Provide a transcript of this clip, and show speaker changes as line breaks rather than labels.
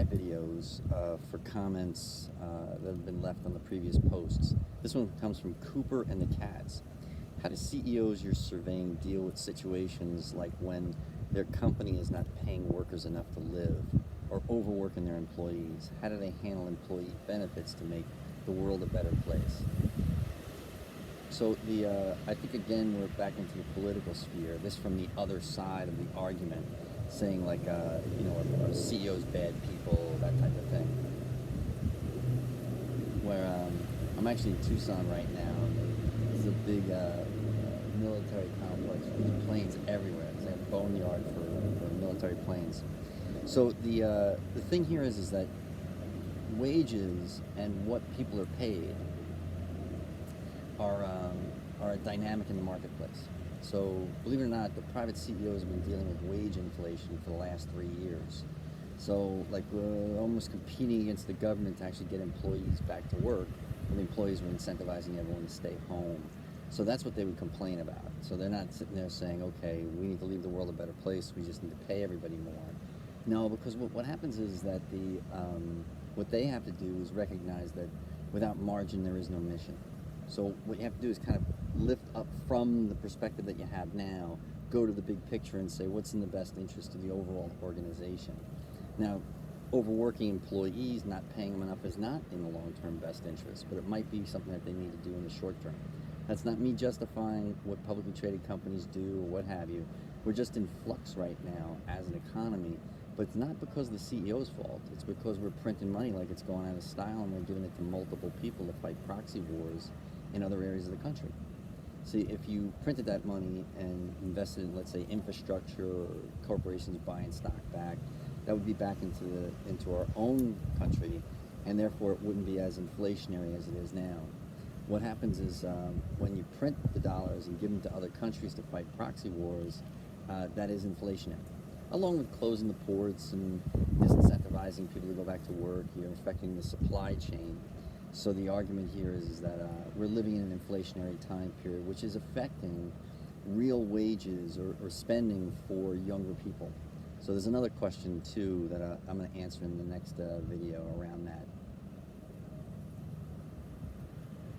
my videos for comments that have been left on the previous posts. This one comes from Cooper and the Cats. How do CEOs you're surveying deal with situations like when their company is not paying workers enough to live or overworking their employees? How do they handle employee benefits to make the world a better place? So I think again we're back into the political sphere. This from the other side of the argument, saying like are CEOs bad people, that type of thing. Where I'm actually in Tucson right now. This is a big military complex with planes everywhere. It's like a boneyard for military planes. So the thing here is that wages and what people are paid are a dynamic in the marketplace. So believe it or not, the private CEOs have been dealing with wage inflation for the last 3 years. So like we're almost competing against the government to actually get employees back to work, when the employees were incentivizing everyone to stay home. So that's what they would complain about. So they're not sitting there saying, okay, we need to leave the world a better place, we just need to pay everybody more. No, because what happens is that what they have to do is recognize that without margin there is no mission. So what you have to do is kind of lift up from the perspective that you have now, go to the big picture and say what's in the best interest of the overall organization. Now, overworking employees, not paying them enough is not in the long-term best interest, but it might be something that they need to do in the short term. That's not me justifying what publicly traded companies do or what have you. We're just in flux right now as an economy, but it's not because of the CEO's fault. It's because we're printing money like it's going out of style and we're giving it to multiple people to fight proxy wars in other areas of the country. See, if you printed that money and invested in, let's say, infrastructure or corporations buying stock back, that would be back into our own country, and therefore it wouldn't be as inflationary as it is now. What happens is when you print the dollars and give them to other countries to fight proxy wars, that is inflationary. Along with closing the ports and disincentivizing people to go back to work, you're affecting the supply chain. So the argument here is that we're living in an inflationary time period, which is affecting real wages or spending for younger people. So there's another question too that I'm going to answer in the next video around that.